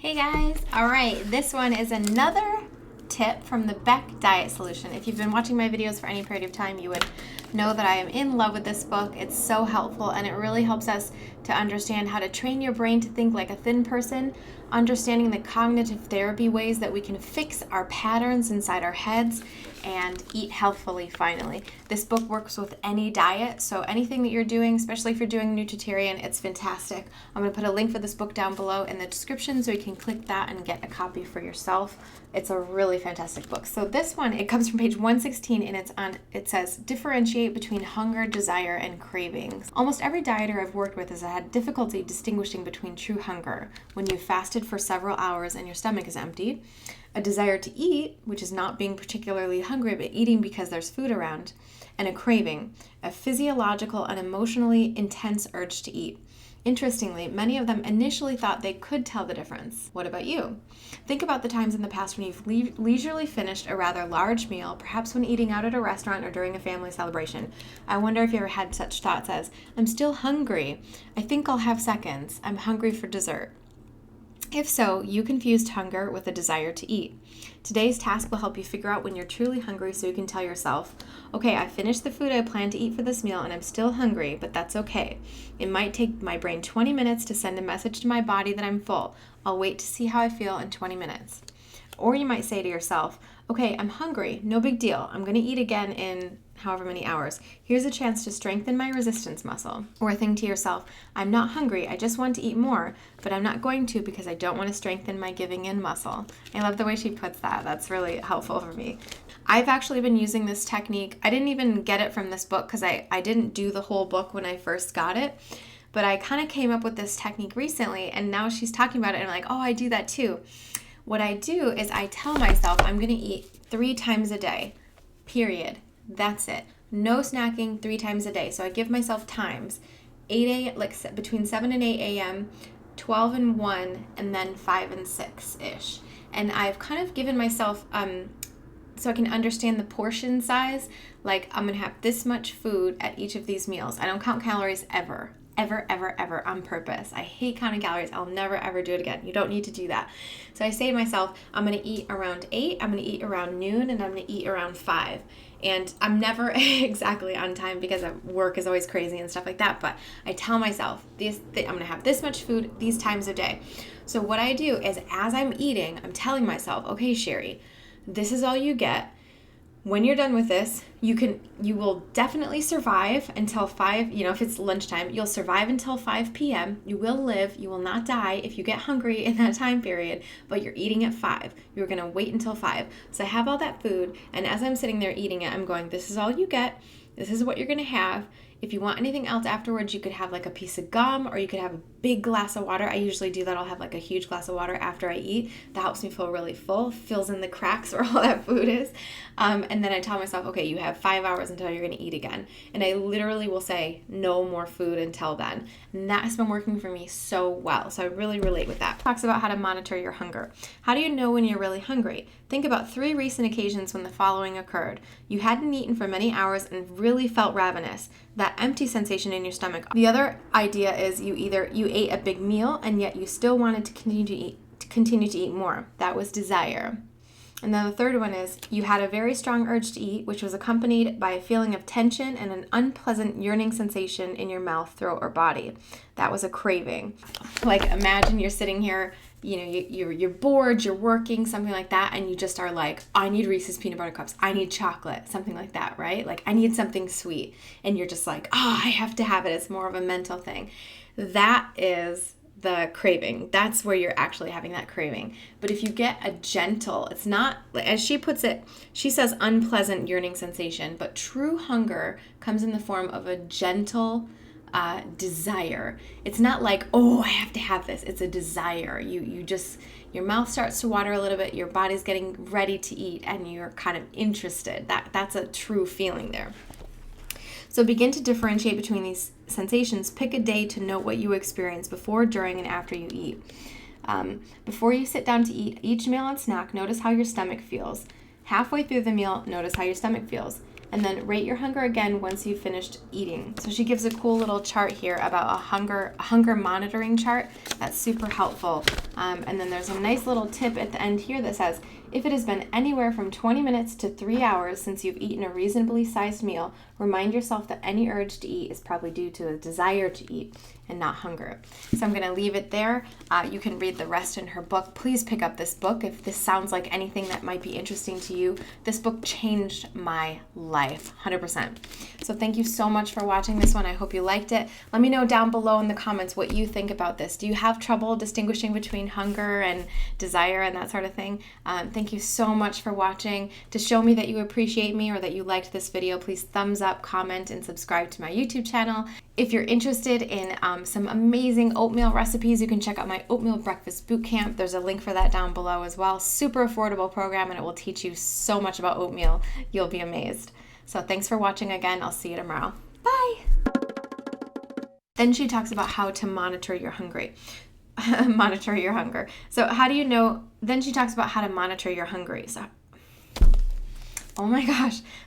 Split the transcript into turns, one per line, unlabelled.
Hey guys, all right, this one is another tip from the Beck Diet Solution. If you've been watching my videos for any period of time, you would know that I am in love with this book. It's so helpful and it really helps us to understand how to train your brain to think like a thin person, understanding the cognitive therapy ways that we can fix our patterns inside our heads and eat healthfully finally. This book works with any diet, so anything that you're doing, especially if you're doing nutritarian, it's fantastic. I'm going to put a link for this book down below in the description so you can click that and get a copy for yourself. It's a really fantastic book. So this one, it comes from page 116 and it says, differentiate between hunger, desire, and cravings. Almost every dieter I've worked with has had difficulty distinguishing between true hunger, when you've fasted for several hours and your stomach is empty, a desire to eat, which is not being particularly hungry but eating because there's food around, and a craving, a physiological and emotionally intense urge to eat. Interestingly, many of them initially thought they could tell the difference. What about you? Think about the times in the past when you've leisurely finished a rather large meal, perhaps when eating out at a restaurant or during a family celebration. I wonder if you ever had such thoughts as, I'm still hungry. I think I'll have seconds. I'm hungry for dessert. If so, you confused hunger with a desire to eat. Today's task will help you figure out when you're truly hungry so you can tell yourself, okay, I finished the food I planned to eat for this meal and I'm still hungry, but that's okay. It might take my brain 20 minutes to send a message to my body that I'm full. I'll wait to see how I feel in 20 minutes. Or you might say to yourself, okay, I'm hungry, no big deal. I'm going to eat again in however many hours. Here's a chance to strengthen my resistance muscle. Or think to yourself, I'm not hungry, I just want to eat more, but I'm not going to because I don't want to strengthen my giving in muscle. I love the way she puts that. That's really helpful for me. I've actually been using this technique. I didn't even get it from this book because I didn't do the whole book when I first got it. But I kind of came up with this technique recently, and now she's talking about it, and I'm like, oh, I do that too. What I do is I tell myself I'm going to eat 3 times a day, period. That's it. No snacking 3 times a day. So I give myself times, 8 a.m., like between 7 and 8 a.m., 12 and 1, and then 5 and 6-ish. And I've kind of given myself, so I can understand the portion size, like I'm going to have this much food at each of these meals. I don't count calories ever on purpose. I hate counting calories. I'll never ever do it again. You don't need to do that. So I say to myself, I'm going to eat around 8, I'm going to eat around noon, and I'm going to eat around 5. And I'm never exactly on time because work is always crazy and stuff like that. But I tell myself, I'm going to have this much food these times a day. So what I do is as I'm eating, I'm telling myself, okay, Cheri, this is all you get. When you're done with this, you will definitely survive until 5, if it's lunchtime, you'll survive until 5 p.m. You will live, you will not die if you get hungry in that time period, but you're eating at 5. You're going to wait until 5. So I have all that food, and as I'm sitting there eating it, I'm going, this is all you get. This is what you're going to have. If you want anything else afterwards, you could have like a piece of gum or you could have a big glass of water. I usually do that. I'll have like a huge glass of water after I eat. That helps me feel really full, fills in the cracks where all that food is. And then I tell myself, okay, you have 5 hours until you're going to eat again. And I literally will say no more food until then. And that has been working for me so well. So I really relate with that. Talks about how to monitor your hunger. How do you know when you're really hungry? Think about 3 recent occasions when the following occurred. You hadn't eaten for many hours and really felt ravenous. That empty sensation in your stomach. The other idea is you ate a big meal and yet you still wanted to continue to eat more. That was desire. And then the third one is you had a very strong urge to eat, which was accompanied by a feeling of tension and an unpleasant yearning sensation in your mouth, throat, or body. That was a craving. Like imagine you're sitting here, you're bored, you're working, something like that, and you just are like, I need Reese's peanut butter cups, I need chocolate, something like that, right? Like I need something sweet, and you're just like, I have to have it. It's more of a mental thing. That is the craving. That's where you're actually having that craving. But if you get a gentle, it's not, as she puts it, she says unpleasant yearning sensation, but true hunger comes in the form of a gentle desire. It's not like, I have to have this. It's a desire. Your mouth starts to water a little bit, your body's getting ready to eat, and you're kind of interested. That's a true feeling there. So begin to differentiate between these sensations. Pick a day to note what you experience before, during, and after you eat. Before you sit down to eat each meal and snack, notice how your stomach feels. Halfway through the meal, notice how your stomach feels. and then rate your hunger again once you've finished eating. So she gives a cool little chart here about a hunger monitoring chart. That's super helpful. And then there's a nice little tip at the end here that says, if it has been anywhere from 20 minutes to 3 hours since you've eaten a reasonably sized meal, remind yourself that any urge to eat is probably due to a desire to eat and not hunger. So I'm going to leave it there. You can read the rest in her book. Please pick up this book if this sounds like anything that might be interesting to you. This book changed my life, 100%. So thank you so much for watching this one. I hope you liked it. Let me know down below in the comments what you think about this. Do you have trouble distinguishing between hunger and desire and that sort of thing? Thank you so much for watching. To show me that you appreciate me or that you liked this video, please thumbs up, comment, and subscribe to my YouTube channel. If you're interested in some amazing oatmeal recipes, you can check out my Oatmeal Breakfast Bootcamp. There's a link for that down below as well. Super affordable program, and it will teach you so much about oatmeal. You'll be amazed. So thanks for watching again. I'll see you tomorrow. Bye! Then she talks about how to monitor your hunger. Monitor your hunger. So how do you know? Then she talks about how to monitor your hunger. So, oh my gosh.